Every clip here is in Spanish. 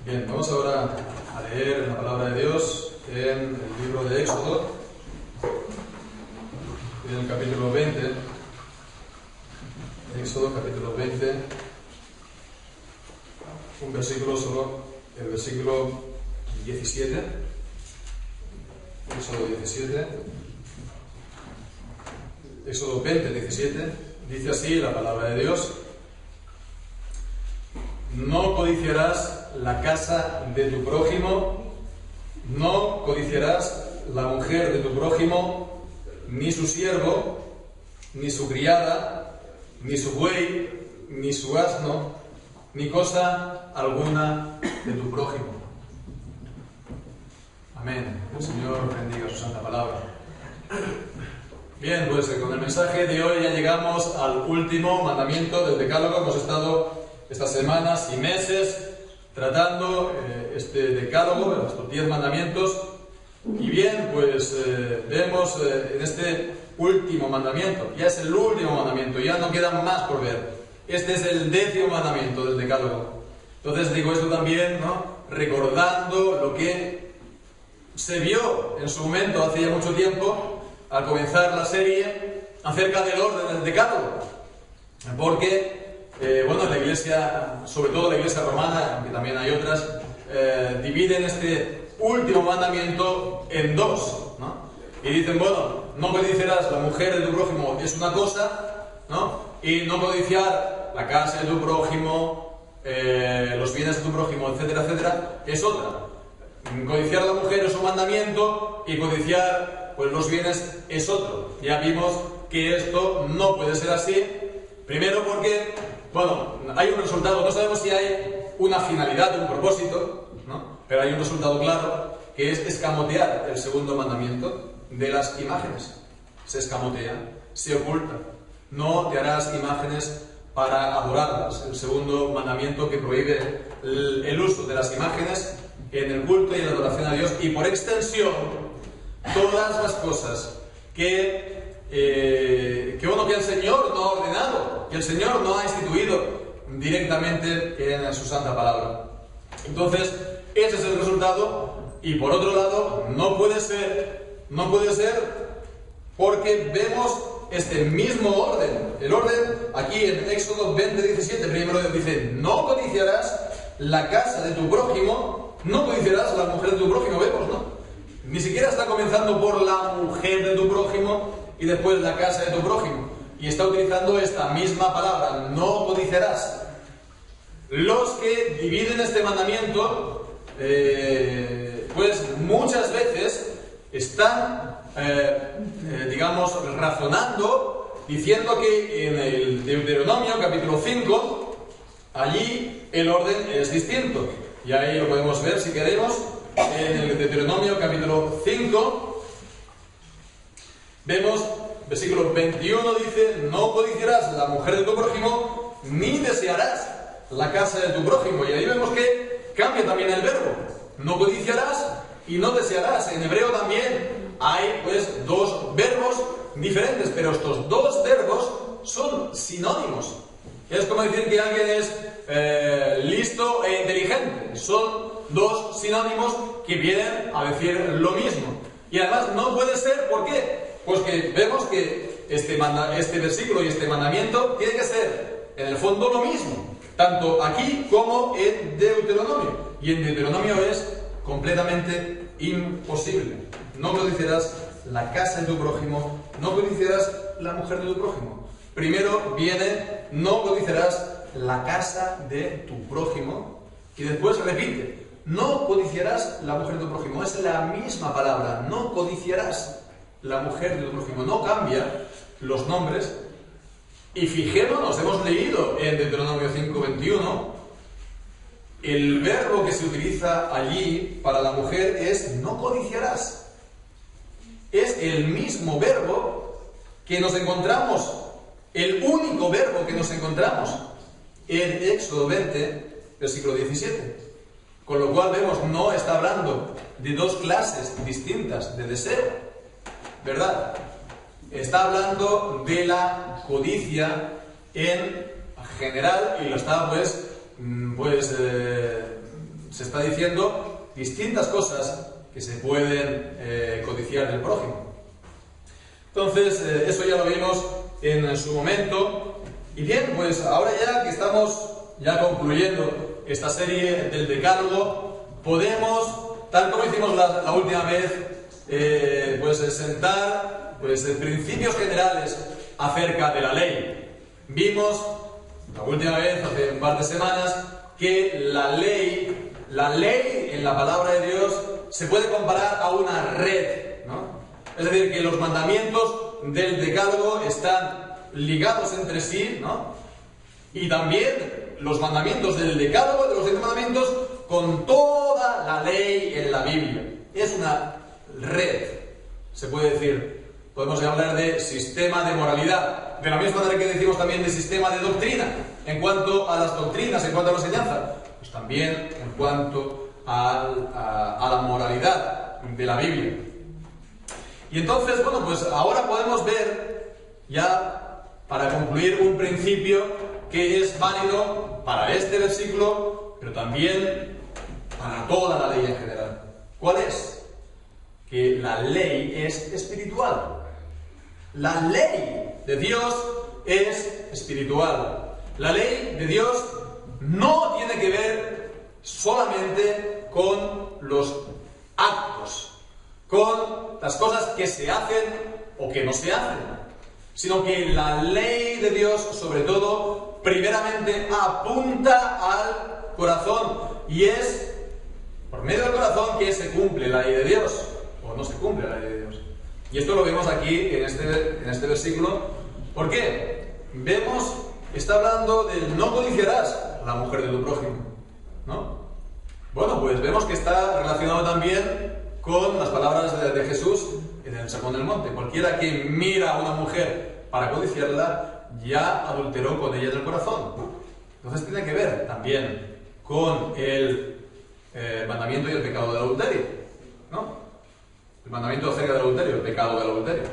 Bien, vamos ahora a leer la palabra de Dios en el libro de Éxodo, en el capítulo 20. Éxodo, capítulo 20, un versículo solo, el versículo 17. Éxodo 17. Éxodo 20, 17. Dice así la palabra de Dios: no codiciarás la casa de tu prójimo, no codiciarás la mujer de tu prójimo, ni su siervo, ni su criada, ni su buey, ni su asno, ni cosa alguna de tu prójimo. Amén. El Señor bendiga su santa palabra. Bien, pues con el mensaje de hoy ya llegamos al último mandamiento del Decálogo. Hemos estado estas semanas y meses tratando este Decálogo, estos 10 mandamientos. Y bien, pues vemos en este último mandamiento, ya es el último mandamiento, ya no queda más por ver. Este es el 10º mandamiento del Decálogo. Entonces digo esto también, ¿no?, recordando lo que se vio en su momento, hace ya mucho tiempo, al comenzar la serie acerca del orden del Decálogo. Porque la Iglesia, sobre todo la Iglesia romana, aunque también hay otras, dividen este último mandamiento en dos, ¿no? Y dicen, no codiciarás la mujer de tu prójimo es una cosa, ¿no? Y no codiciar la casa de tu prójimo, los bienes de tu prójimo, etcétera, etcétera, es otra. Codiciar a la mujer es un mandamiento y codiciar los bienes es otro. Ya vimos que esto no puede ser así. Primero porque, hay un resultado, no sabemos si hay una finalidad, un propósito, ¿no? Pero hay un resultado claro, que es escamotear el segundo mandamiento de las imágenes. Se escamotea, se oculta. No te harás imágenes para adorarlas. El segundo mandamiento que prohíbe el uso de las imágenes en el culto y en la adoración a Dios, y por extensión todas las cosas que el Señor no ha ordenado, que el Señor no ha instituido directamente en su santa palabra. Entonces, ese es el resultado. Y por otro lado, no puede ser porque vemos este mismo orden. El orden aquí en Éxodo 20, 17, primero dice: no codiciarás la casa de tu prójimo, no codiciarás la mujer de tu prójimo. Vemos, ¿no? Ni siquiera está comenzando por la mujer de tu prójimo y después la casa de tu prójimo. Y está utilizando esta misma palabra: no codiciarás. Los que dividen este mandamiento, muchas veces están, razonando, diciendo que en el Deuteronomio, capítulo 5, allí el orden es distinto. Y ahí lo podemos ver si queremos. En el Deuteronomio, capítulo 5, vemos, versículo 21, dice: no codiciarás la mujer de tu prójimo, ni desearás la casa de tu prójimo. Y ahí vemos que cambia también el verbo. No codiciarás y no desearás. En hebreo también hay dos verbos diferentes, pero estos dos verbos son sinónimos. Es como decir que alguien es listo e inteligente. Son dos sinónimos que vienen a decir lo mismo. Y además no puede ser, ¿por qué? Pues que vemos que este versículo y este mandamiento tiene que ser en el fondo lo mismo, tanto aquí como en Deuteronomio. Y en Deuteronomio es completamente imposible. No codiciarás la casa de tu prójimo, no codiciarás la mujer de tu prójimo. Primero viene: no codiciarás la casa de tu prójimo, y después repite: no codiciarás la mujer de tu prójimo. Es la misma palabra: no codiciarás la mujer de tu prójimo. No cambia los nombres. Y fijémonos, hemos leído en Deuteronomio 5:21, el verbo que se utiliza allí para la mujer es no codiciarás. Es el mismo verbo que nos encontramos, el único verbo que nos encontramos en Éxodo 20, versículo 17. Con lo cual vemos, no está hablando de dos clases distintas de deseo, ¿verdad? Está hablando de la codicia en general, y lo está se está diciendo distintas cosas que se pueden codiciar del prójimo. Entonces, eso ya lo vimos en su momento. Y bien, pues ahora ya que estamos ya concluyendo esta serie del Decálogo, podemos, tal como hicimos la última vez, pues sentar principios generales acerca de la ley. Vimos la última vez, hace un par de semanas, que la ley en la palabra de Dios se puede comparar a una red, ¿no? Es decir, que los mandamientos del Decálogo están ligados entre sí, ¿no? Y también los mandamientos del Decálogo, de los 10 mandamientos, con toda la ley en la Biblia. Es una red, se puede decir. Podemos hablar de sistema de moralidad, de la misma manera que decimos también de sistema de doctrina, en cuanto a las doctrinas, en cuanto a la enseñanza, pues también en cuanto a la moralidad de la Biblia. Y entonces, bueno, pues ahora podemos ver, ya para concluir, un principio que es válido para este versículo, pero también para toda la ley en general. ¿Cuál es? Que la ley es espiritual. La ley de Dios es espiritual. La ley de Dios no tiene que ver solamente con los actos, con las cosas que se hacen o que no se hacen, sino que la ley de Dios, sobre todo, primeramente apunta al corazón, y es por medio del corazón que se cumple la ley de Dios, o no se cumple la ley de Dios. Y esto lo vemos aquí en este versículo. ¿Por qué? Vemos, está hablando del no codiciarás a la mujer de tu prójimo, ¿no? Bueno, pues vemos que está relacionado también con las palabras de Jesús en el Sermón del Monte. Cualquiera que mira a una mujer para codiciarla, ya adulteró con ella en el corazón. Entonces tiene que ver también con el mandamiento y el pecado del adulterio, ¿no? El mandamiento acerca del adulterio, el pecado del adulterio.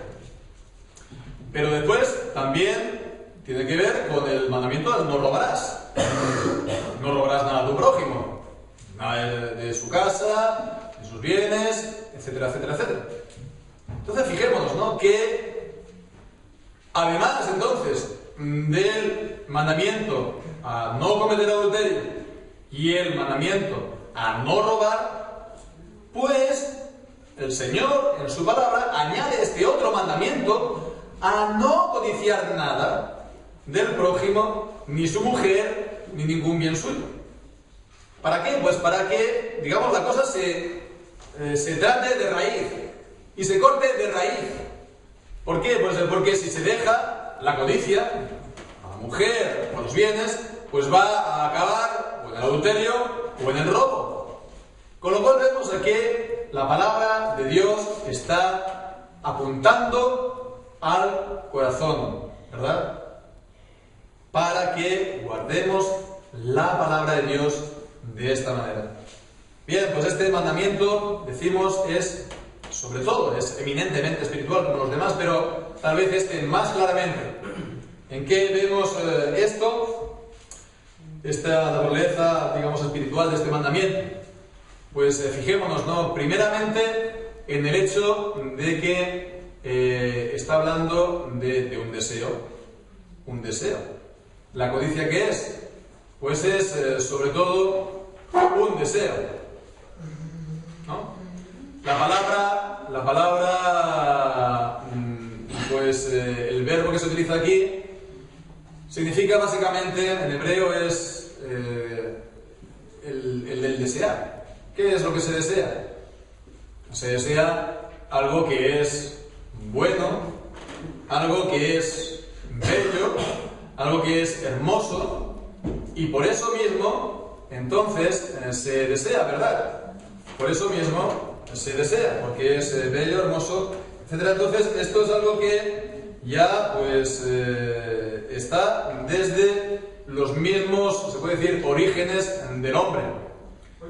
Pero después también tiene que ver con el mandamiento del no robarás. No robarás nada a tu prójimo, nada de su casa, de sus bienes, etcétera, etcétera, etcétera. Entonces fijémonos, ¿no?, que además entonces del mandamiento a no cometer adulterio y el mandamiento a no robar, pues el Señor en su palabra añade este otro mandamiento a no codiciar nada del prójimo, ni su mujer, ni ningún bien suyo. ¿Para qué? Pues para que, digamos, la cosa se trate de raíz y se corte de raíz. ¿Por qué? Pues porque si se deja la codicia a la mujer o a los bienes, pues va a acabar o en el adulterio o en el robo. Con lo cual vemos que la palabra de Dios está apuntando al corazón, ¿verdad? Para que guardemos la palabra de Dios de esta manera. Bien, pues este mandamiento, decimos, es, sobre todo, es eminentemente espiritual como los demás, pero tal vez este más claramente. ¿En qué vemos esto? Esta naturaleza, digamos, espiritual de este mandamiento. Pues fijémonos, ¿no?, primeramente en el hecho de que está hablando de un deseo. Un deseo. ¿La codicia qué es? Pues es, sobre todo, un deseo, ¿no? La palabra, pues el verbo que se utiliza aquí significa básicamente, en hebreo, es el del desear. ¿Qué es lo que se desea? Se desea algo que es bueno, algo que es bello, algo que es hermoso, y por eso mismo, entonces, se desea, ¿verdad? Por eso mismo se desea, porque es bello, hermoso, etc. Entonces, esto es algo que ya, pues, está desde los mismos, se puede decir, orígenes del hombre.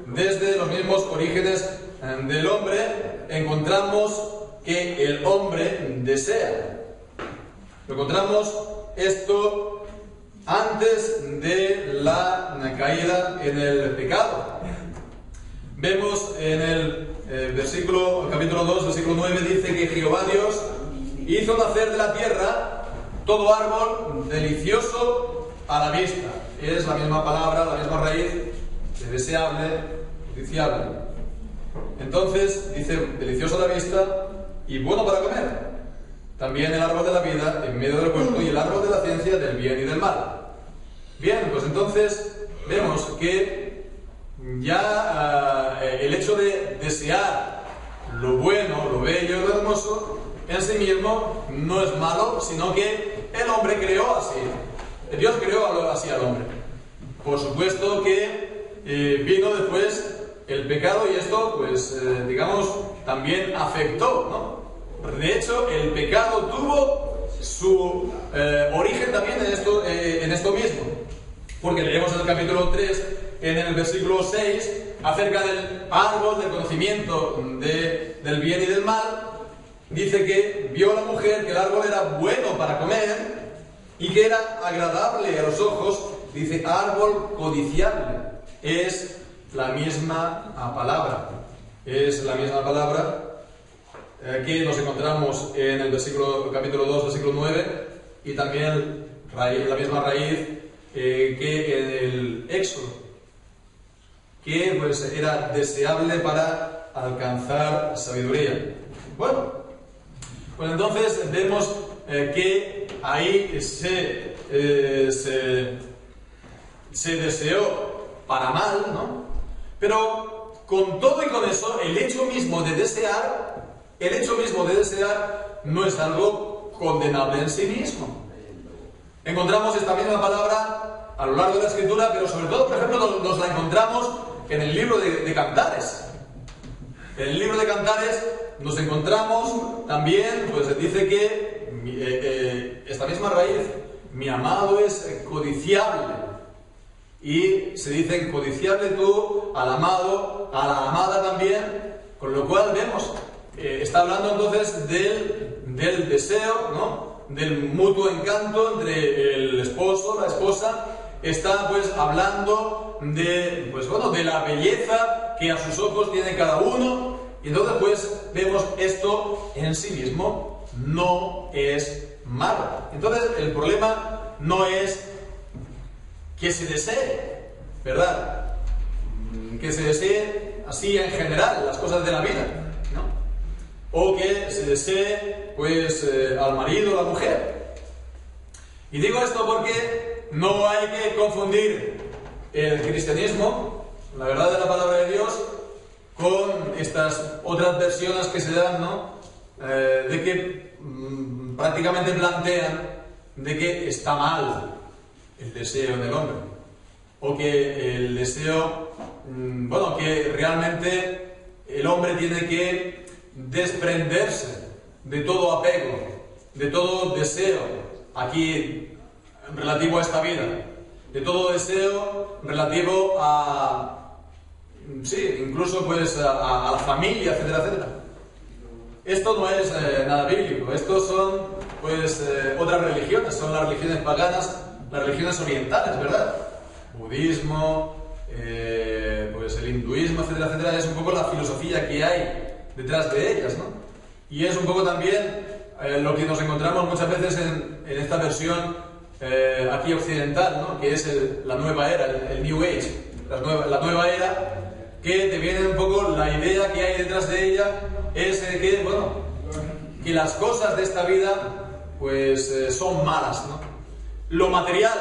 Desde los mismos orígenes del hombre encontramos que el hombre desea. Encontramos esto antes de la caída en el pecado. vemos en el capítulo 2, versículo 9, dice que Jehová Dios hizo nacer de la tierra todo árbol delicioso a la vista. Es la misma palabra, la misma raíz de deseable, codiciable. Entonces, dice, delicioso a la vista y bueno para comer. También el árbol de la vida en medio del huerto y el árbol de la ciencia del bien y del mal. Bien, pues entonces vemos que ya el hecho de desear lo bueno, lo bello, lo hermoso, en sí mismo no es malo, sino que el hombre creó así. Dios creó así al hombre. Por supuesto que vino después el pecado y esto, pues, digamos, también afectó, ¿no? De hecho, el pecado tuvo su origen también en esto mismo. Porque leemos en el capítulo 3, en el versículo 6, acerca del árbol del conocimiento del bien y del mal. Dice que vio la mujer que el árbol era bueno para comer y que era agradable a los ojos. Dice árbol codiciable. Es la misma palabra. Es la misma palabra que nos encontramos en el capítulo 2, versículo 9, y también la misma raíz que en el Éxodo, que pues era deseable para alcanzar sabiduría. Bueno, pues entonces vemos que ahí se deseó para mal, ¿no? Pero con todo y con eso, el hecho mismo de desear no es algo condenable en sí mismo. Encontramos esta misma palabra a lo largo de la Escritura, pero sobre todo, por ejemplo, nos la encontramos en el libro de Cantares. En el libro de Cantares nos encontramos también, pues dice que esta misma raíz, mi amado es codiciable. Y se dice codiciable tú al amado, a la amada también, con lo cual vemos, está hablando entonces del deseo, ¿no? Del mutuo encanto entre el esposo, la esposa. Está pues hablando de la belleza que a sus ojos tiene cada uno. Y entonces pues vemos esto en sí mismo no es malo. Entonces el problema no es que se desee, ¿verdad? Que se desee así en general las cosas de la vida, ¿no? O que se desee pues al marido o a la mujer. Y digo esto porque no hay que confundir el cristianismo, la verdad de la palabra de Dios, con estas otras versiones que se dan, ¿no? De que prácticamente plantean de que está mal el deseo del hombre, o que el deseo, que realmente el hombre tiene que desprenderse de todo apego, de todo deseo aquí relativo a esta vida, de todo deseo relativo a, incluso pues a la familia, etcétera, etcétera. Esto no es nada bíblico. Estos son pues otras religiones, son las religiones paganas, las religiones orientales, ¿verdad? Budismo, pues el hinduismo, etcétera, etcétera. Es un poco la filosofía que hay detrás de ellas, ¿no? Y es un poco también lo que nos encontramos muchas veces en esta versión aquí occidental, ¿no? Que es la nueva era, el New Age, la nueva era, que te viene un poco la idea que hay detrás de ella, es que las cosas de esta vida pues son malas, ¿no? Lo material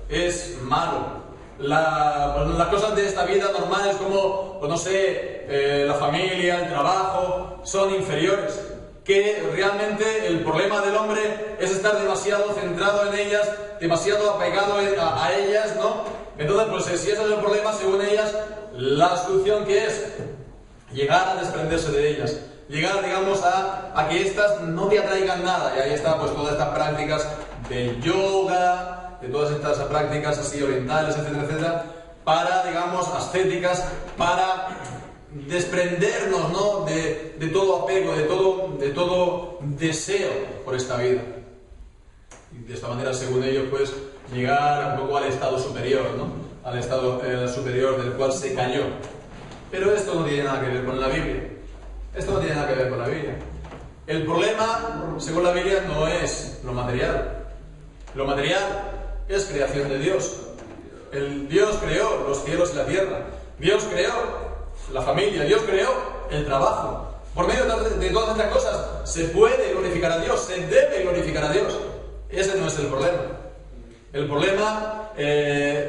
es malo. Las cosas de esta vida normales como, la familia, el trabajo, son inferiores. Que realmente el problema del hombre es estar demasiado centrado en ellas, demasiado apegado a ellas, ¿no? Entonces, pues si ese es el problema, según ellas, la solución que es llegar a desprenderse de ellas, llegar, digamos, a que éstas no te atraigan nada. Y ahí está, pues, todas estas prácticas del yoga, de todas estas prácticas así orientales, etcétera, etcétera, para, digamos, ascéticas, para desprendernos, ¿no? de todo apego, de todo deseo por esta vida. Y de esta manera, según ellos, pues, llegar un poco al estado superior, ¿no? Al estado superior del cual se cayó. Pero esto no tiene nada que ver con la Biblia. Esto no tiene nada que ver con la Biblia. El problema, según la Biblia, no es lo material. Lo material es creación de Dios. Dios creó los cielos y la tierra. Dios creó la familia. Dios creó el trabajo. Por medio de todas estas cosas se puede glorificar a Dios, se debe glorificar a Dios. Ese no es el problema. El problema,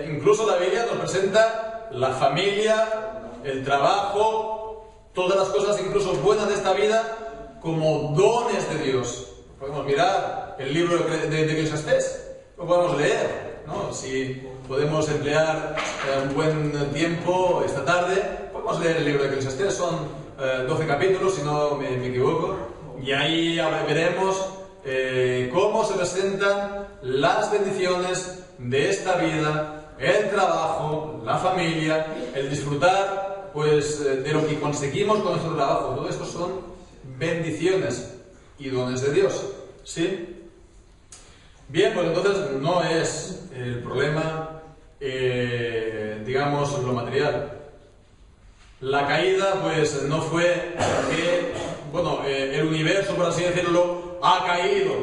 incluso la Biblia nos presenta la familia, el trabajo, todas las cosas incluso buenas de esta vida como dones de Dios. Podemos mirar el libro de Eclesiastés, lo podemos leer, ¿no? Si podemos emplear un buen tiempo esta tarde, podemos leer el libro de Eclesiastés, son 12 capítulos, si no me equivoco, y ahí veremos cómo se presentan las bendiciones de esta vida, el trabajo, la familia, el disfrutar pues de lo que conseguimos con nuestro trabajo. Todo esto son bendiciones y dones de Dios, ¿sí? Bien, pues entonces no es el problema, digamos, lo material. La caída, pues, no fue que, bueno, el universo, por así decirlo, ha caído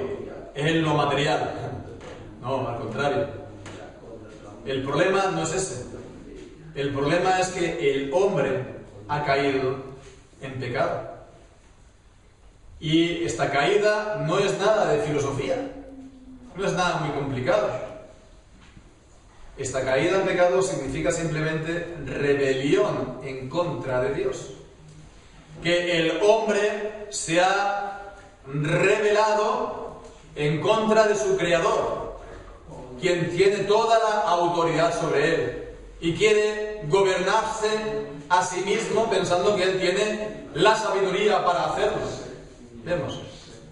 en lo material. No, al contrario. El problema no es ese. El problema es que el hombre ha caído en pecado. Y esta caída no es nada de filosofía. No es nada muy complicado. Esta caída en pecado significa simplemente rebelión en contra de Dios. Que el hombre se ha rebelado en contra de su Creador, quien tiene toda la autoridad sobre él y quiere gobernarse a sí mismo pensando que él tiene la sabiduría para hacerlo. Vemos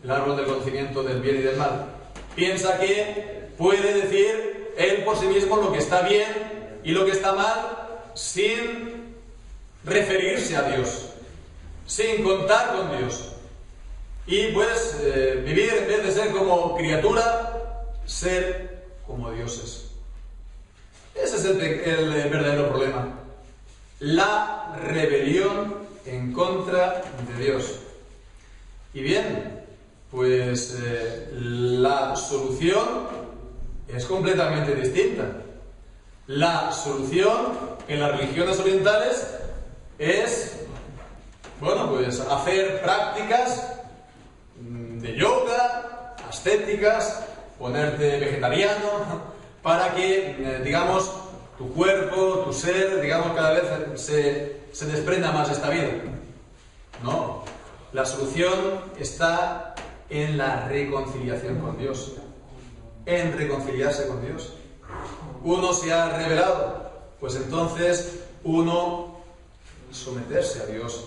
el árbol del conocimiento del bien y del mal. Piensa que puede decir él por sí mismo lo que está bien y lo que está mal sin referirse a Dios, sin contar con Dios. Y pues vivir, en vez de ser como criatura, ser como dioses. Ese es el verdadero problema. La rebelión en contra de Dios. Y bien, pues la solución es completamente distinta. La solución en las religiones orientales es, bueno, pues hacer prácticas de yoga, ascéticas, ponerte vegetariano, para que, digamos, tu cuerpo, tu ser, digamos, cada vez se desprenda más de esta vida. No, la solución está en la reconciliación con Dios, en reconciliarse con Dios. Uno se ha rebelado, pues entonces uno someterse a Dios,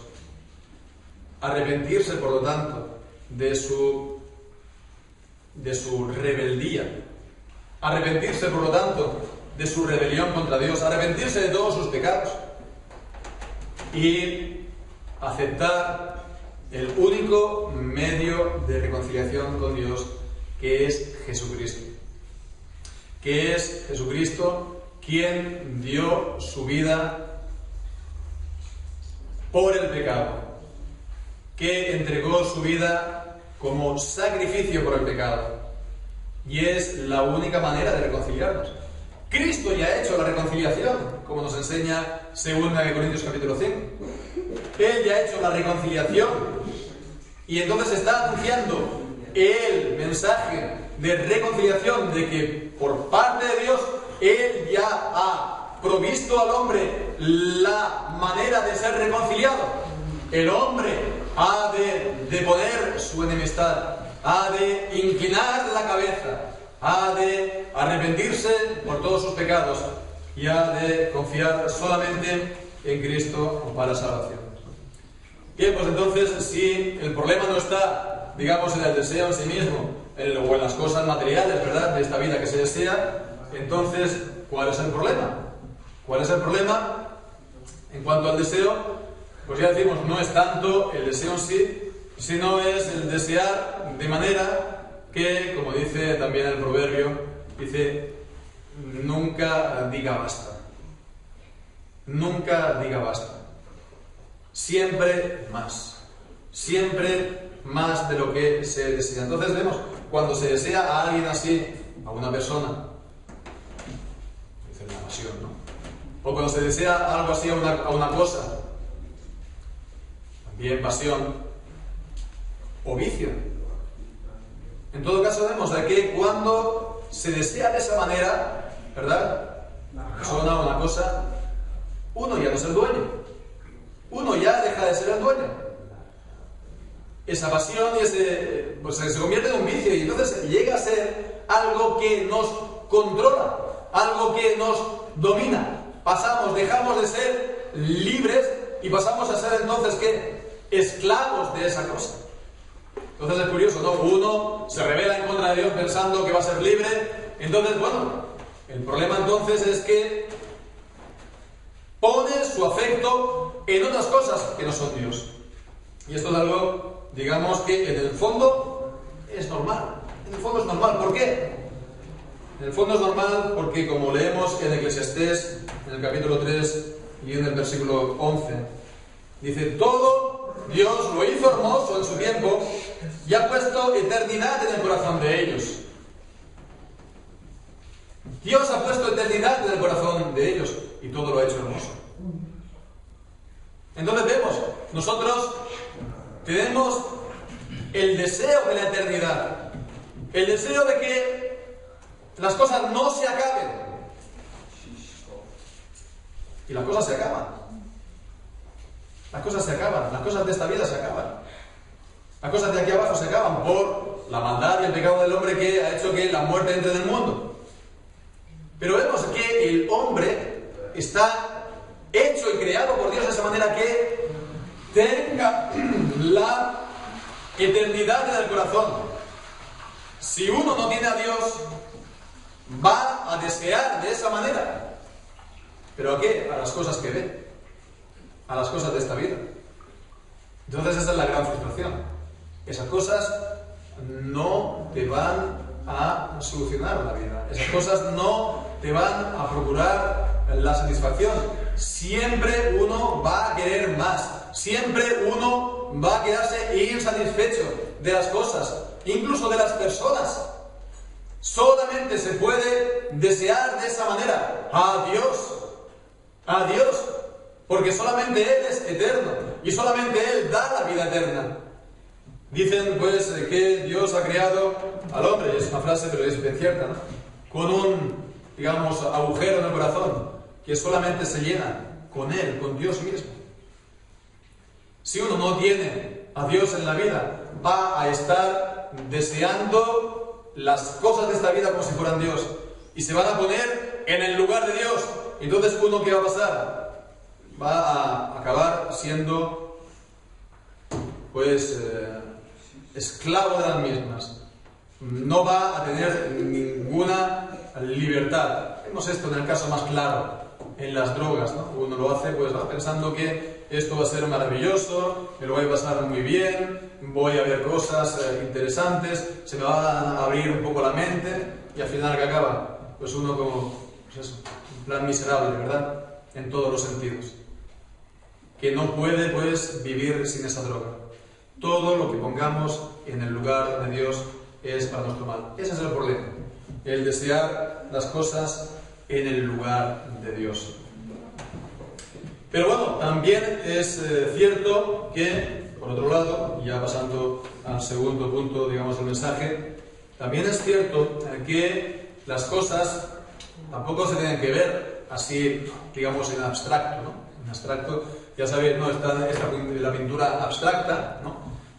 arrepentirse, por lo tanto, de su rebeldía, arrepentirse, por lo tanto, de su rebelión contra Dios, arrepentirse de todos sus pecados y aceptar el único medio de reconciliación con Dios, que es Jesucristo. Que es Jesucristo quien dio su vida por el pecado, que entregó su vida como sacrificio por el pecado. Y es la única manera de reconciliarnos. Cristo ya ha hecho la reconciliación, como nos enseña 2 Corintios capítulo 5. Él ya ha hecho la reconciliación. Y entonces está anunciando el mensaje de reconciliación, de que por parte de Dios, Él ya ha provisto al hombre la manera de ser reconciliado. El hombre ha de poner su enemistad, ha de inclinar la cabeza, ha de arrepentirse por todos sus pecados y ha de confiar solamente en Cristo para salvación. Bien, pues entonces, si el problema no está, digamos, en el deseo en sí mismo, o en las cosas materiales, ¿verdad?, de esta vida que se desea, entonces, ¿cuál es el problema? ¿Cuál es el problema? En cuanto al deseo, pues ya decimos, no es tanto el deseo en sí, sino es el desear de manera que, como dice también el proverbio, dice, nunca diga basta. Nunca diga basta. siempre más. Siempre más de lo que se desea. Entonces vemos, cuando se desea a alguien así, a una persona, dice la pasión, ¿no? O cuando se desea algo así a una cosa, también pasión o vicio. En todo caso vemos de que cuando se desea de esa manera, ¿verdad? Una persona o una cosa, uno ya no es el dueño. Uno ya deja de ser el dueño. Esa pasión y pues se convierte en un vicio y entonces llega a ser algo que nos controla, algo que nos domina. Dejamos de ser libres y pasamos a ser entonces ¿qué? Esclavos de esa cosa. Entonces es curioso, ¿no? Uno se rebela en contra de Dios pensando que va a ser libre. Entonces, bueno, el problema entonces es que pone su afecto en otras cosas que no son Dios. Y esto es algo, digamos, que en el fondo es normal. En el fondo es normal. ¿Por qué? En el fondo es normal porque, como leemos en Eclesiastés, en el capítulo 3 y en el versículo 11, dice: todo Dios lo hizo hermoso en su tiempo y ha puesto eternidad en el corazón de ellos. Dios ha puesto eternidad en el corazón de ellos y todo lo ha hecho hermoso. Entonces vemos, nosotros tenemos el deseo de la eternidad, el deseo de que las cosas no se acaben. Y las cosas se acaban. Las cosas se acaban, las cosas de esta vida se acaban. Las cosas de aquí abajo se acaban por la maldad y el pecado del hombre que ha hecho que la muerte entre en el mundo. Pero vemos que el hombre está hecho y creado por Dios de esa manera que tenga la eternidad en el corazón. Si uno no tiene a Dios, va a desear de esa manera. ¿Pero a qué? A las cosas que ve, a las cosas de esta vida. Entonces esa es la gran frustración. Esas cosas no te van a solucionar la vida. Esas cosas no te van a procurar la satisfacción. Siempre uno va a querer más. Siempre uno va a quedarse insatisfecho de las cosas, incluso de las personas. Solamente se puede desear de esa manera a Dios, porque solamente Él es eterno y solamente Él da la vida eterna. Dicen pues que Dios ha creado al hombre, y es una frase pero es bien cierta, ¿no? Con un, digamos, agujero en el corazón que solamente se llena con Él, con Dios mismo. Si uno no tiene a Dios en la vida, va a estar deseando las cosas de esta vida como si fueran Dios y se van a poner en el lugar de Dios. Entonces uno, ¿qué va a pasar? Va a acabar siendo pues esclavo de las mismas. No va a tener ninguna libertad. Vemos esto en el caso más claro, en las drogas, ¿no? Uno lo hace pues va pensando que esto va a ser maravilloso, me lo voy a pasar muy bien, voy a ver cosas interesantes, se me va a abrir un poco la mente y al final, ¿qué acaba? Pues uno como, pues eso, un plan miserable, ¿verdad? En todos los sentidos. Que no puede pues vivir sin esa droga. Todo lo que pongamos en el lugar de Dios es para nuestro mal. Ese es el problema. El desear las cosas en el lugar de Dios. Pero bueno, también es cierto que, por otro lado, ya pasando al segundo punto, digamos, del mensaje, también es cierto que las cosas tampoco se tienen que ver así, digamos, en abstracto, ¿no? En abstracto, ya sabéis, ¿no? Está la pintura abstracta, ¿no?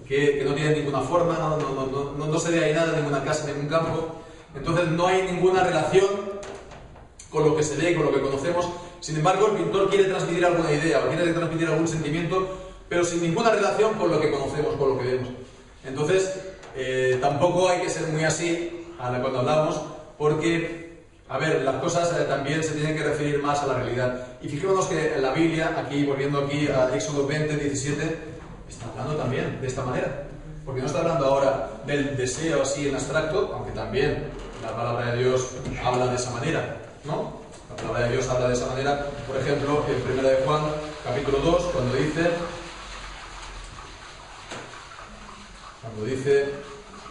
Que no tiene ninguna forma, no se ve ahí nada, ninguna casa, ningún campo. Entonces no hay ninguna relación con lo que se ve, con lo que conocemos. Sin embargo, el pintor quiere transmitir alguna idea o quiere transmitir algún sentimiento, pero sin ninguna relación con lo que conocemos, con lo que vemos. Entonces, tampoco hay que ser muy así cuando hablamos, porque, a ver, las cosas también se tienen que referir más a la realidad. Y fijémonos que en la Biblia, aquí, volviendo aquí a Éxodo 20, 17, está hablando también de esta manera. Porque no está hablando ahora del deseo así en abstracto, aunque también la palabra de Dios habla de esa manera, ¿no? La palabra de Dios habla de esa manera, por ejemplo, en 1 de Juan, capítulo 2, cuando dice dice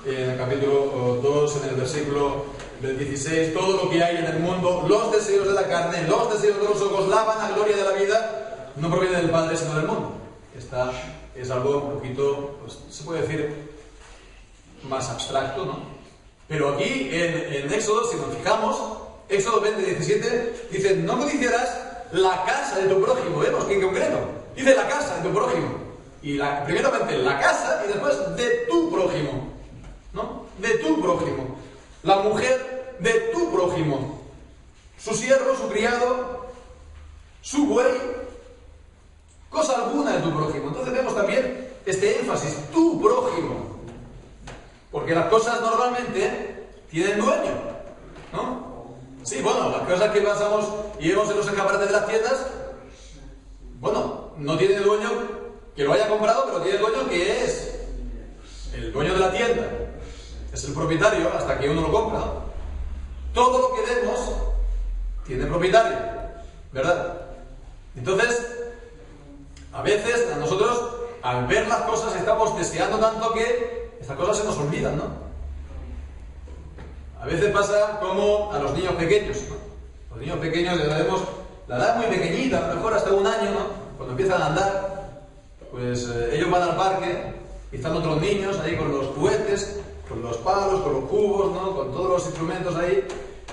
en el capítulo 2, en el versículo del 16, todo lo que hay en el mundo, los deseos de la carne, los deseos de los ojos, la vanagloria de la vida, no proviene del Padre, sino del mundo. Esta es algo un poquito, pues, se puede decir, más abstracto, ¿no? Pero aquí en Éxodo, si nos fijamos, Éxodo 20, 17, dice, no codiciarás la casa de tu prójimo. Vemos que en concreto dice la casa de tu prójimo. Y primeramente la casa y después de tu prójimo, ¿no? De tu prójimo. La mujer de tu prójimo. Su siervo, su criado, su buey, cosa alguna de tu prójimo. Entonces vemos también este énfasis, tu prójimo. Porque las cosas normalmente tienen dueño, ¿no? Sí, bueno, las cosas que pasamos y vemos en los escaparates de las tiendas, bueno, no tiene dueño que lo haya comprado, pero tiene dueño que es el dueño de la tienda. Es el propietario hasta que uno lo compra, ¿no? Todo lo que vemos tiene propietario, ¿verdad? Entonces, a veces a nosotros, al ver las cosas, estamos deseando tanto que estas cosas se nos olvidan, ¿no? A veces pasa como a los niños pequeños, ¿no? Los niños pequeños les daremos la edad muy pequeñita, a lo mejor hasta un año, ¿no? Cuando empiezan a andar, pues ellos van al parque y están otros niños ahí con los juguetes, con los palos, con los cubos, ¿no? Con todos los instrumentos ahí.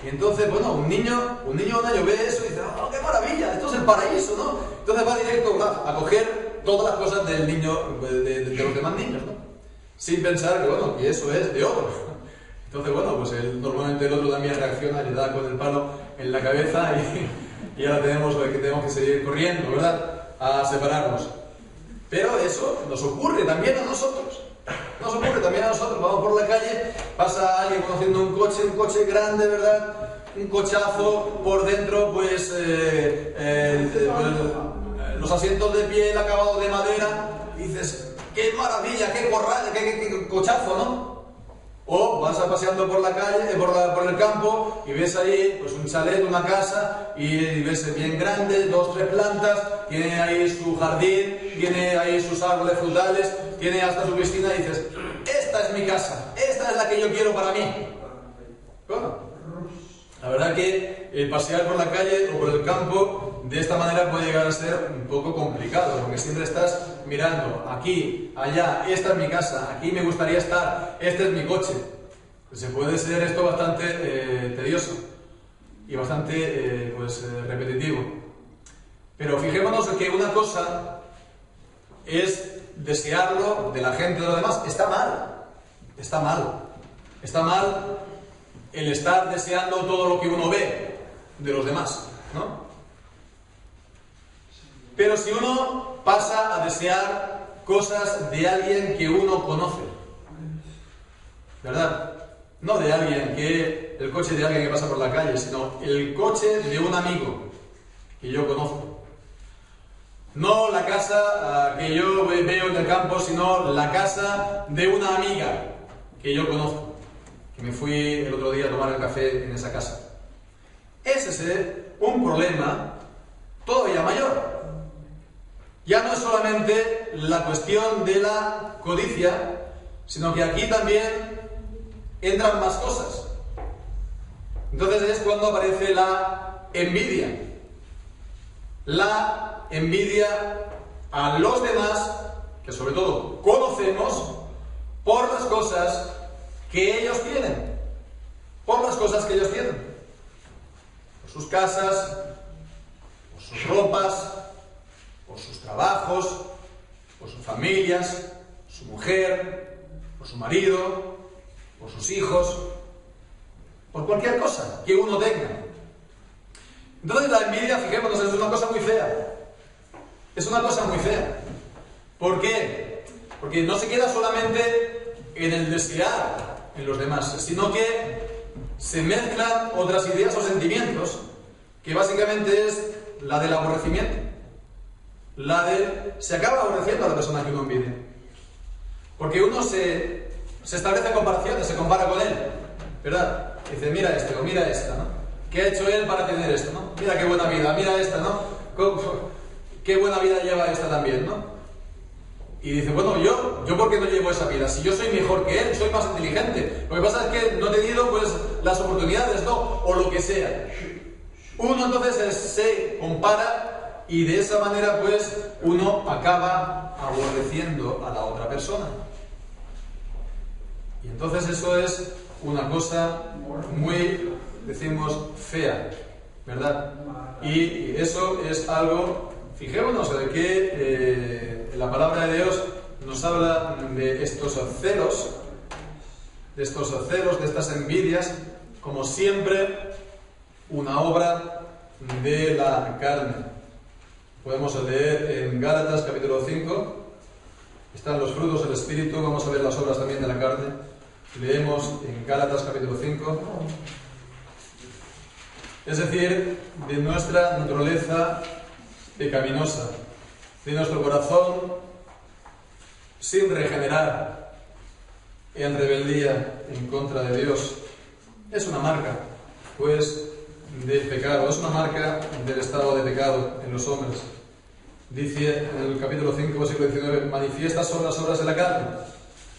Y entonces, bueno, un niño de un año ve eso y dice, ¡oh, qué maravilla! Esto es el paraíso, ¿no? Entonces va directo a coger todas las cosas del niño, de los demás niños, ¿no? Sin pensar que, bueno, que eso es de otros. Entonces, bueno, pues normalmente el otro también reacciona, le da con el palo en la cabeza y ahora tenemos que seguir corriendo, ¿verdad? A separarnos. Pero eso nos ocurre también a nosotros. Nos ocurre también a nosotros. Vamos por la calle, pasa alguien conociendo un coche grande, ¿verdad? Un cochazo por dentro, pues los asientos de piel acabados de madera. Y dices, ¡qué maravilla, qué corral, qué cochazo!, ¿no? O vas paseando por la calle, por el campo y ves ahí pues un chalet, una casa y ves bien grande, 2, 3 plantas, tiene ahí su jardín, tiene ahí sus árboles frutales, tiene hasta su piscina y dices, esta es mi casa, esta es la que yo quiero para mí. Bueno, la verdad que pasear por la calle o por el campo de esta manera puede llegar a ser un poco complicado, porque siempre estás mirando aquí, allá, esta es mi casa, aquí me gustaría estar, este es mi coche. Se puede ser esto bastante tedioso y bastante repetitivo. Pero fijémonos en que una cosa es desearlo de la gente de los demás. Está mal. Está mal. Está mal el estar deseando todo lo que uno ve de los demás, ¿no? Pero si uno pasa a desear cosas de alguien que uno conoce, ¿verdad? No de alguien el coche de alguien que pasa por la calle, sino el coche de un amigo que yo conozco. No la casa que yo veo en el campo, sino la casa de una amiga que yo conozco, que me fui el otro día a tomar el café en esa casa. Ese es un problema todavía mayor. Ya no es solamente la cuestión de la codicia, sino que aquí también entran más cosas. Entonces es cuando aparece la envidia. La envidia a los demás, que sobre todo conocemos, por las cosas que ellos tienen. Por las cosas que ellos tienen. Por sus casas, por sus ropas, por sus trabajos, por sus familias, su mujer, por su marido, por sus hijos, por cualquier cosa que uno tenga. Entonces la envidia, fijémonos, es una cosa muy fea. Es una cosa muy fea. ¿Por qué? Porque no se queda solamente en el desear en los demás, sino que se mezclan otras ideas o sentimientos, que básicamente es la del aborrecimiento. Se acaba aborreciendo a la persona que uno envidia. Porque uno se establece comparaciones, se compara con él, ¿verdad? Dice, mira este o mira esta, ¿no? ¿Qué ha hecho él para tener esto, no? Mira qué buena vida, mira esta, ¿no? Qué buena vida lleva esta también, ¿no? Y dice, bueno, yo ¿por qué no llevo esa vida? Si yo soy mejor que él, soy más inteligente. Lo que pasa es que no he tenido pues las oportunidades, ¿no? O lo que sea. Uno entonces se compara y de esa manera pues uno acaba aborreciendo a la otra persona. Y entonces eso es una cosa muy, decimos, fea, ¿verdad? Y eso es algo, fijémonos de que la palabra de Dios nos habla de estos celos, de estas envidias, como siempre una obra de la carne. Podemos leer en Gálatas capítulo 5, están los frutos del Espíritu, vamos a ver las obras también de la carne. Leemos en Gálatas capítulo 5, es decir, de nuestra naturaleza pecaminosa, de nuestro corazón sin regenerar, en rebeldía en contra de Dios. Es una marca, pues, del pecado, es una marca del estado de pecado en los hombres. Dice en el capítulo 5, versículo 19, manifiestas son las obras de la carne,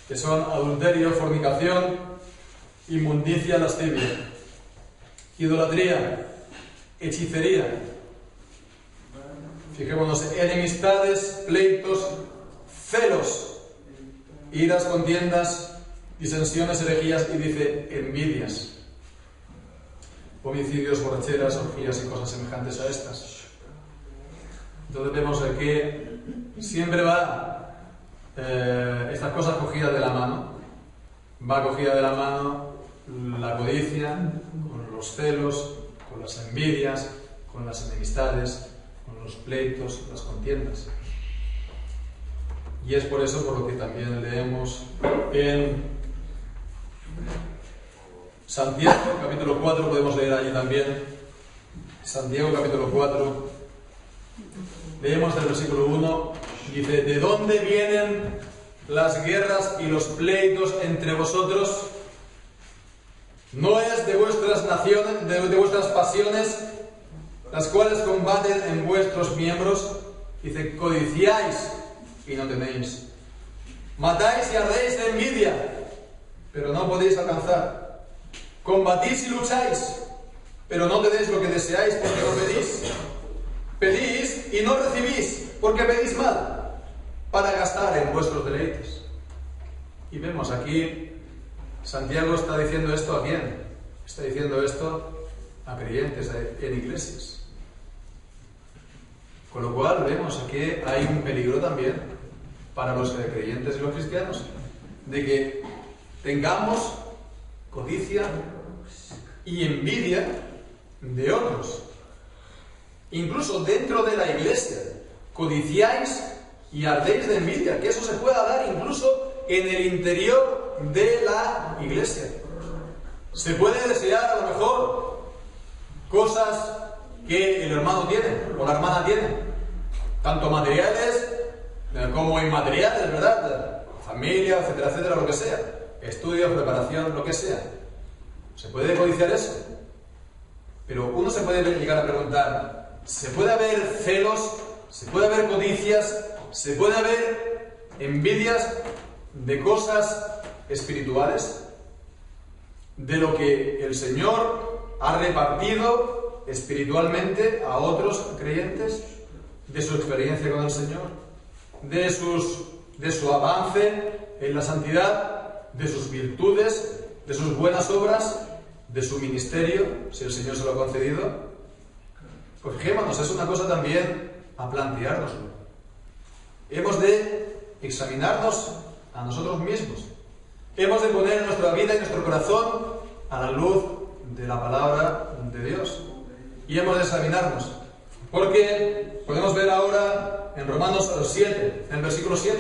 que son adulterio, fornicación, inmundicia, lascivia, idolatría, hechicería. Fijémonos, enemistades, pleitos, celos, iras, contiendas, disensiones, herejías y dice envidias, homicidios, borracheras, orgías y cosas semejantes a estas. Entonces vemos que siempre va estas cosas cogidas de la mano. Va cogida de la mano la codicia, con los celos, con las envidias, con las enemistades, con los pleitos, las contiendas. Y es por eso por lo que también leemos en Santiago, capítulo 4, podemos leer allí también. Santiago, capítulo 4, leemos del versículo 1, dice, ¿de dónde vienen las guerras y los pleitos entre vosotros? ¿No es de vuestras naciones, de vuestras pasiones, las cuales combaten en vuestros miembros? Dice, codiciáis y no tenéis. Matáis y ardéis de envidia, pero no podéis alcanzar. Combatís y lucháis, pero no tenéis lo que deseáis porque no pedís. Pedís y no recibís porque pedís mal, para gastar en vuestros deleites. Y vemos aquí, Santiago está diciendo esto a quién? Está diciendo esto a creyentes en iglesias. Con lo cual vemos aquí hay un peligro también para los creyentes y los cristianos, de que tengamos codicia y envidia de otros. Incluso dentro de la iglesia, codiciáis y ardéis de envidia, que eso se pueda dar incluso en el interior de la iglesia. Se puede desear a lo mejor cosas que el hermano tiene o la hermana tiene, tanto materiales como inmateriales, ¿verdad? Familia, etcétera, etcétera, lo que sea, estudios, preparación, lo que sea. ¿Se puede codiciar eso? Pero uno se puede llegar a preguntar, ¿se puede haber celos? ¿Se puede haber codicias? ¿Se puede haber envidias de cosas espirituales? De lo que el Señor ha repartido espiritualmente a otros creyentes, de su experiencia con el Señor, de su avance en la santidad, de sus virtudes, de sus buenas obras, de su ministerio, si el Señor se lo ha concedido. Pues fijémonos, es una cosa también a planteárnoslo. Hemos de examinarnos a nosotros mismos. Hemos de poner nuestra vida y nuestro corazón a la luz de la palabra de Dios. Y hemos de examinarnos. Porque podemos ver ahora en Romanos 7, en el versículo 7,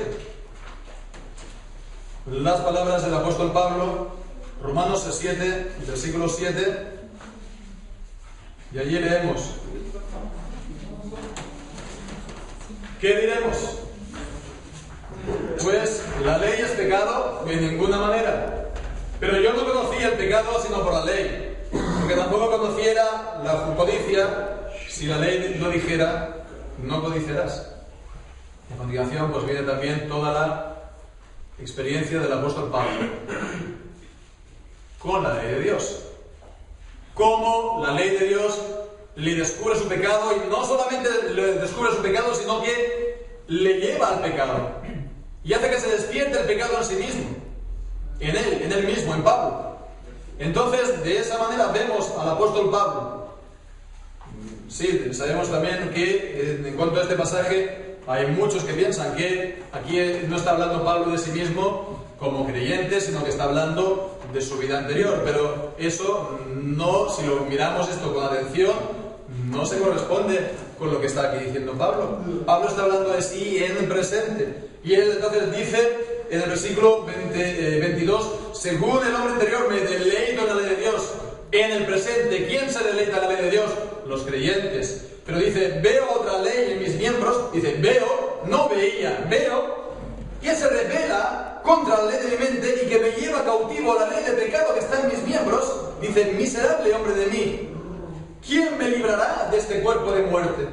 las palabras del apóstol Pablo, Romanos 7, versículo 7, y allí leemos: ¿qué diremos? Pues la ley es pecado en ninguna manera. Pero yo no conocía el pecado sino por la ley, porque tampoco conociera la codicia si la ley no dijera: no codiciarás. A continuación, pues viene también toda la experiencia del apóstol Pablo con la ley de Dios. Cómo la ley de Dios le descubre su pecado, y no solamente le descubre su pecado, sino que le lleva al pecado y hace que se despierte el pecado en sí mismo, en él mismo, en Pablo. Entonces, de esa manera vemos al apóstol Pablo. Sí, sabemos también que en cuanto a este pasaje hay muchos que piensan que aquí no está hablando Pablo de sí mismo como creyente, sino que está hablando de su vida anterior, pero eso no, si lo miramos esto con atención, no se corresponde con lo que está aquí diciendo Pablo. Pablo está hablando de sí en el presente, y él entonces dice en el versículo 22, según el hombre interior me deleito en la ley de Dios. En el presente, ¿quién se deleita en la ley de Dios? Los creyentes. Pero dice, veo otra ley en mis miembros, dice, veo, no veía, veo, que se revela contra la ley de mi mente y que me lleva cautivo a la ley de pecado que está en mis miembros. Dice, miserable hombre de mí, ¿quién me librará de este cuerpo de muerte?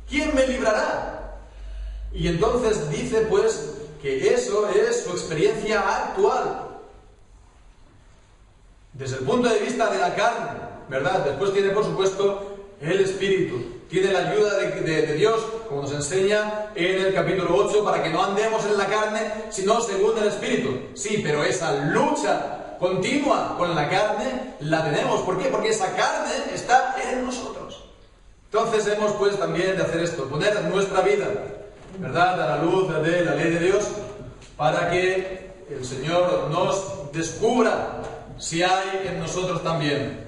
¿Quién me librará? Y entonces dice pues que eso es su experiencia actual, desde el punto de vista de la carne, ¿verdad? Después tiene por supuesto el Espíritu, tiene la ayuda de Dios, como nos enseña en el capítulo 8, para que no andemos en la carne, sino según el Espíritu. Sí, pero esa lucha continua con la carne la tenemos. ¿Por qué? Porque esa carne está en nosotros. Entonces hemos pues también de hacer esto, poner nuestra vida, ¿verdad?, a la luz de la ley de Dios, para que el Señor nos descubra si hay en nosotros también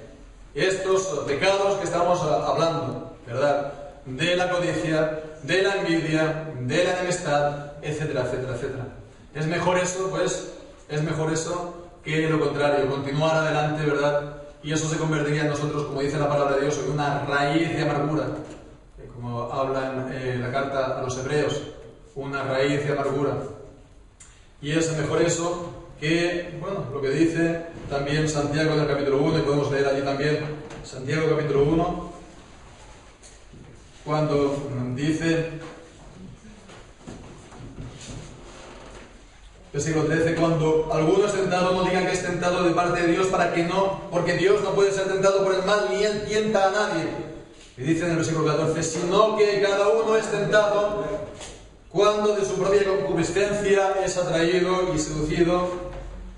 estos pecados que estamos hablando, ¿verdad?, de la codicia, de la envidia, de la enemistad, etcétera, etcétera, etcétera. Es mejor eso, pues, es mejor eso que lo contrario, continuar adelante, ¿verdad? Y eso se convertiría en nosotros, como dice la palabra de Dios, en una raíz de amargura, como habla en la carta a los Hebreos, una raíz de amargura. Y es mejor eso que, bueno, lo que dice también Santiago en el capítulo 1, y podemos leer allí también, Santiago capítulo 1, cuando dice, versículo 13, cuando alguno es tentado, no digan que es tentado de parte de Dios, para que no, porque Dios no puede ser tentado por el mal, ni él tienta a nadie. Y dice en el versículo 14, sino que cada uno es tentado cuando de su propia concupiscencia es atraído y seducido.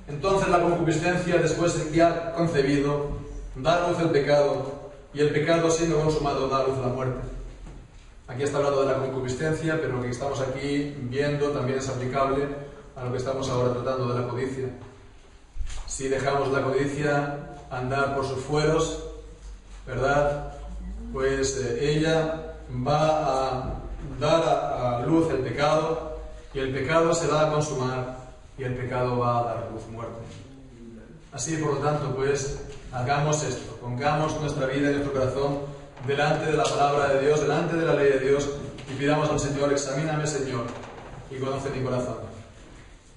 Entonces la concupiscencia, después de que ha concebido, da luz el pecado, y el pecado, siendo consumado, da luz a la muerte. Aquí está hablando de la concupiscencia, pero lo que estamos aquí viendo también es aplicable a lo que estamos ahora tratando de la codicia. Si dejamos la codicia andar por sus fueros, ¿verdad?, pues ella va a dar a luz el pecado, y el pecado se va a consumar, y el pecado va a dar luz muerte. Así, por lo tanto, pues, hagamos esto, pongamos nuestra vida y nuestro corazón delante de la palabra de Dios, delante de la ley de Dios, y pidamos al Señor, examíname, Señor, y conoce mi corazón.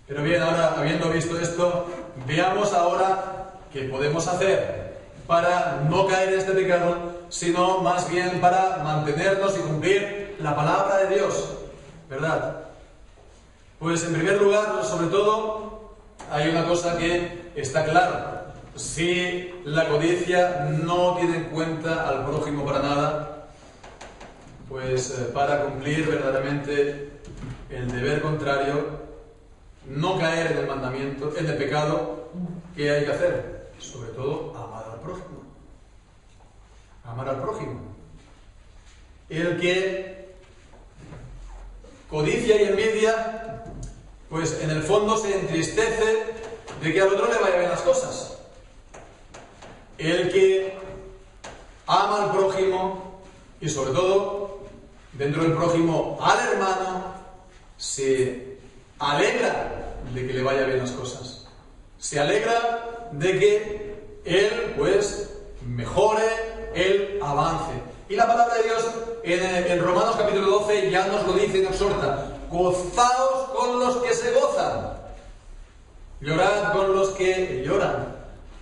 Pero bien, ahora, habiendo visto esto, veamos ahora qué podemos hacer para no caer en este pecado, sino más bien para mantenernos y cumplir la palabra de Dios, ¿verdad? Pues en primer lugar, sobre todo, hay una cosa que está clara. Si la codicia no tiene en cuenta al prójimo para nada, pues para cumplir verdaderamente el deber contrario, no caer en el mandamiento, en el pecado, ¿qué hay que hacer? Sobre todo, amar al prójimo. Amar al prójimo. El que codicia y envidia, pues en el fondo se entristece de que al otro le vaya bien las cosas. El que ama al prójimo, y sobre todo, dentro del prójimo al hermano, se alegra de que le vaya bien las cosas. Se alegra de que él, pues, mejore, él avance. Y la palabra de Dios en Romanos capítulo 12 ya nos lo dice y nos exhorta: gozaos con los que se gozan, llorad con los que lloran.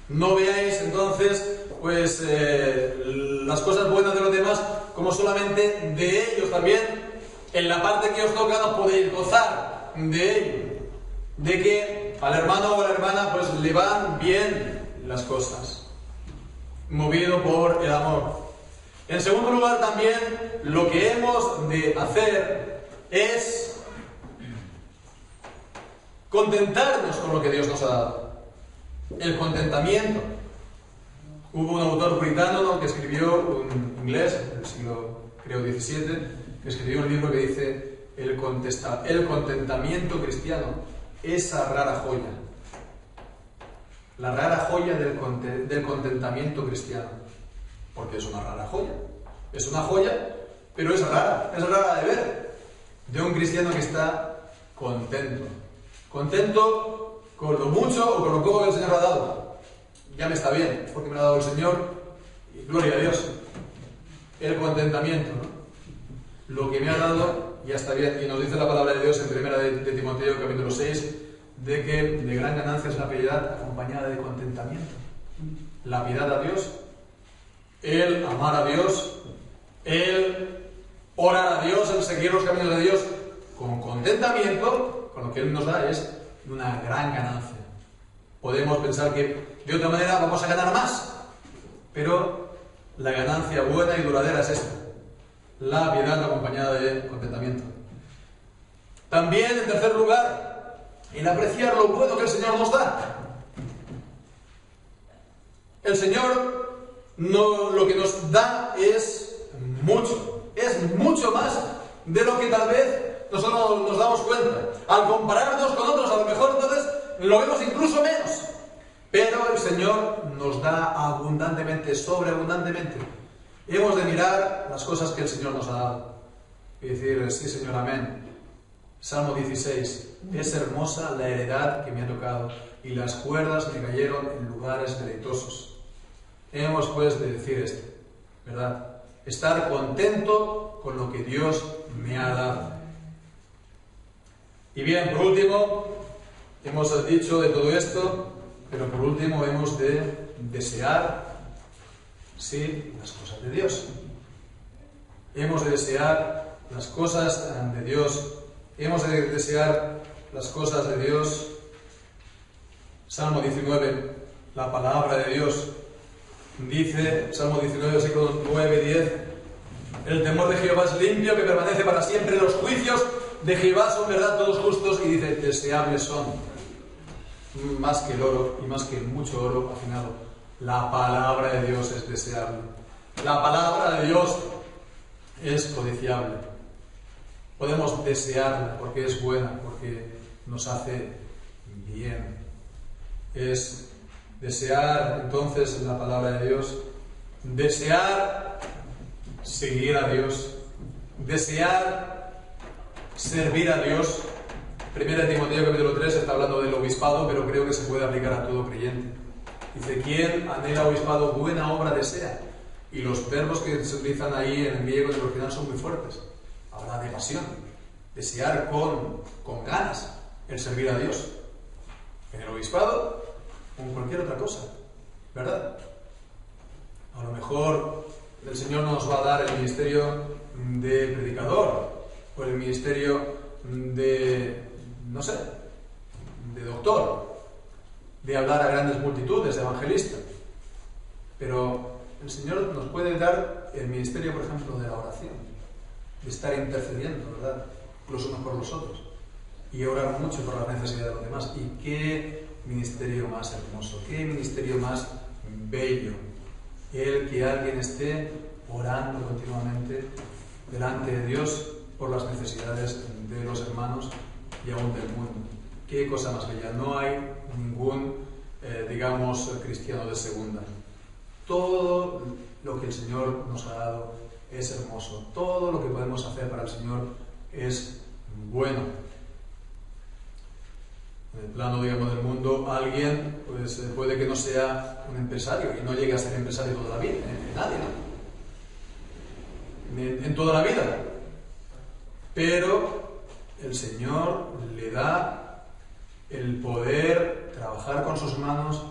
No veáis entonces pues las cosas buenas de los demás como solamente de ellos también en la parte que os toca no podéis gozar de ello, de que al hermano o a la hermana pues le van bien las cosas, movido por el amor. En segundo lugar, también lo que hemos de hacer es contentarnos con lo que Dios nos ha dado. El contentamiento. Hubo un autor puritano que escribió, un inglés del siglo, creo, XVII, que escribió un libro que dice el contentamiento cristiano, esa rara joya. La rara joya del contentamiento cristiano. Porque es una rara joya. Es una joya, pero es rara de ver. De un cristiano que está contento. Contento con lo mucho o con lo poco que el Señor ha dado. Ya me está bien, porque me lo ha dado el Señor, y gloria a Dios. El contentamiento, ¿no? Lo que me ha dado ya está bien. Y nos dice la palabra de Dios en 1 de Timoteo, capítulo 6, de que de gran ganancia es la piedad acompañada de contentamiento. La piedad a Dios, el amar a Dios, el orar a Dios, el seguir los caminos de Dios con contentamiento, con lo que Él nos da, es una gran ganancia. Podemos pensar que de otra manera vamos a ganar más, pero la ganancia buena y duradera es esta, la piedad acompañada de contentamiento. También, en tercer lugar, el apreciar lo bueno que el Señor nos da. El Señor lo que nos da es mucho más de lo que tal vez nosotros nos damos cuenta. Al compararnos con otros, a lo mejor entonces lo vemos incluso menos. Pero el Señor nos da abundantemente, sobreabundantemente. Hemos de mirar las cosas que el Señor nos ha dado y decir, sí, Señor, amén. Salmo 16. Es hermosa la heredad que me ha tocado y las cuerdas me cayeron en lugares deleitosos. Hemos pues de decir esto, ¿verdad? Estar contento con lo que Dios me ha dado. Y bien, por último, hemos dicho de todo esto, pero por último hemos de desear, sí, las cosas de Dios. Hemos de desear las cosas de Dios. Hemos de desear las cosas de Dios. Salmo 19, la palabra de Dios. Dice, Salmo 19, versículos 9 y 10, el temor de Jehová es limpio, que permanece para siempre. Los juicios de Jehová son verdad, todos justos, y dice, deseables son, más que el oro y más que mucho oro afinado. La palabra de Dios es deseable. La palabra de Dios es codiciable. Podemos desearla porque es buena, porque nos hace bien. Es desear entonces la palabra de Dios, desear seguir a Dios, desear servir a Dios. 1 Timoteo capítulo 3 está hablando del obispado, pero creo que se puede aplicar a todo creyente. Dice, ¿quién anhela obispado? Buena obra desea. Y los verbos que se utilizan ahí en el griego y en el original son muy fuertes. Habla de pasión, desear con ganas el servir a Dios. En el obispado, como cualquier otra cosa, ¿verdad? A lo mejor el Señor nos va a dar el ministerio de predicador, o el ministerio de, no sé, de doctor, de hablar a grandes multitudes, de evangelista. Pero el Señor nos puede dar el ministerio, por ejemplo, de la oración, de estar intercediendo, ¿verdad?, los unos por los otros, y orar mucho por las necesidades de los demás. Y qué ministerio más hermoso, qué ministerio más bello, el que alguien esté orando continuamente delante de Dios por las necesidades de los hermanos y aún del mundo. Qué cosa más bella. No hay ningún, digamos, cristiano de segunda. Todo lo que el Señor nos ha dado es hermoso. Todo lo que podemos hacer para el Señor es bueno. En el plano, digamos, del mundo, alguien pues, puede que no sea un empresario y no llegue a ser empresario toda la vida. Nadie, ¿no? En toda la vida. Pero el Señor le da el poder trabajar con sus manos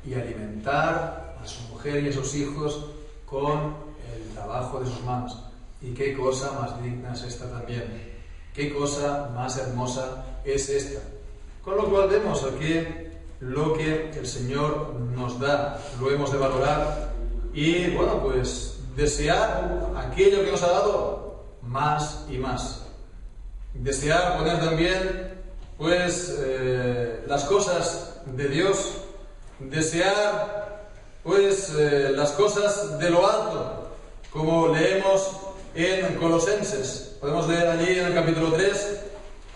y alimentar a su mujer y a sus hijos con el trabajo de sus manos. Y qué cosa más digna es esta también. Qué cosa más hermosa es esta. Con lo cual vemos aquí lo que el Señor nos da. Lo hemos de valorar y, bueno, pues desear aquello que nos ha dado más y más. Desear poner también, pues, las cosas de Dios. Desear, pues, las cosas de lo alto, como leemos en Colosenses. Podemos leer allí en el capítulo 3,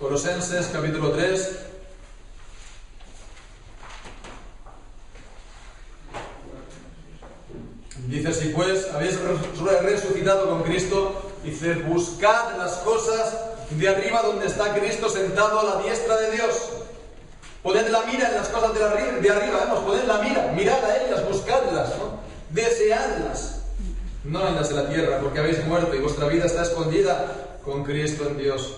Colosenses capítulo 3. Dice: si pues habéis resucitado con Cristo, dice, buscad las cosas de arriba donde está Cristo sentado a la diestra de Dios. Poned la mira en las cosas de arriba, vamos, poned la mira, mirad a ellas, buscadlas, ¿no? Deseadlas, no en las de la tierra, porque habéis muerto y vuestra vida está escondida con Cristo en Dios.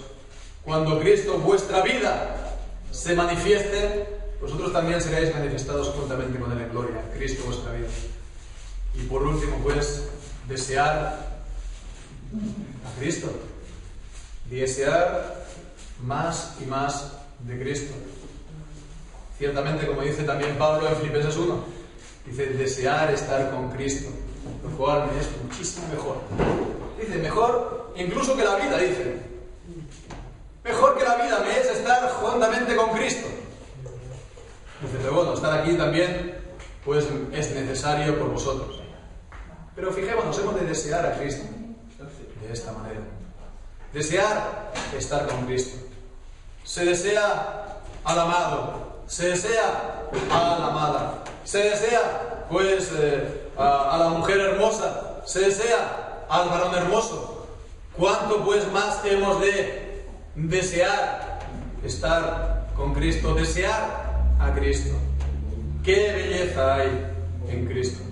Cuando Cristo, vuestra vida, se manifieste, vosotros también seréis manifestados juntamente con Él en gloria. Cristo, vuestra vida. Y por último, pues, desear a Cristo. Desear más y más de Cristo. Ciertamente, como dice también Pablo en Filipenses 1, dice, desear estar con Cristo, lo cual me es muchísimo mejor. Dice, mejor incluso que la vida, dice. Mejor que la vida me es estar juntamente con Cristo. Dice, pero bueno, estar aquí también, pues, es necesario por vosotros. Pero fijémonos, hemos de desear a Cristo de esta manera. Desear estar con Cristo. Se desea al amado, se desea a la amada, se desea, pues, a la mujer hermosa, se desea al varón hermoso. ¿Cuánto, pues, más hemos de desear estar con Cristo, desear a Cristo? ¡Qué belleza hay en Cristo!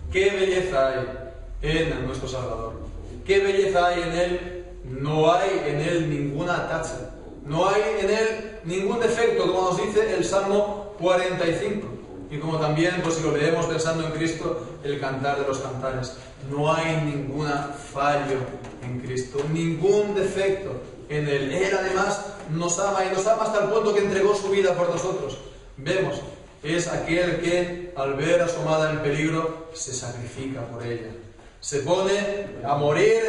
¡Qué belleza hay en nuestro Salvador! ¡Qué belleza hay en Él! No hay en Él ninguna tacha, no hay en Él ningún defecto, como nos dice el Salmo 45. Y como también, pues si lo leemos pensando en Cristo, el Cantar de los Cantares. No hay ninguna fallo en Cristo, ningún defecto en Él. Él además nos ama y nos ama hasta el punto que entregó su vida por nosotros. Vemos, es aquel que al ver a su amada en peligro se sacrifica por ella. Se pone a morir,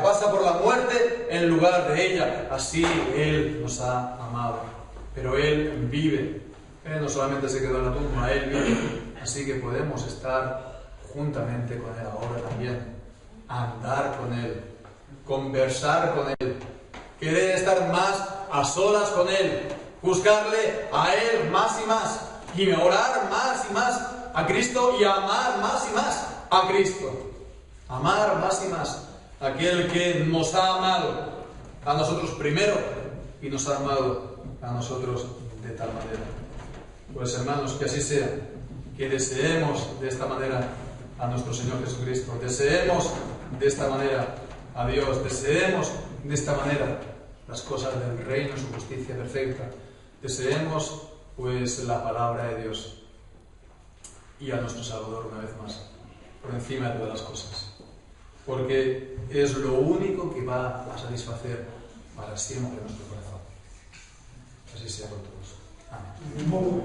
pasa por la muerte en lugar de ella. Así Él nos ha amado. Pero Él vive. Él no solamente se quedó en la tumba, Él vive. Así que podemos estar juntamente con Él ahora también. Andar con Él. Conversar con Él. Querer estar más a solas con Él. Buscarle a Él más y más. Y orar más y más a Cristo y amar más y más a Cristo. Amar más y más a aquel que nos ha amado a nosotros primero y nos ha amado a nosotros de tal manera. Pues hermanos, que así sea, que deseemos de esta manera a nuestro Señor Jesucristo, deseemos de esta manera a Dios, deseemos de esta manera las cosas del reino, su justicia perfecta, deseemos pues la palabra de Dios y a nuestro Salvador una vez más, por encima de todas las cosas. Porque es lo único que va a satisfacer para siempre nuestro corazón. Así sea con todos. Amén.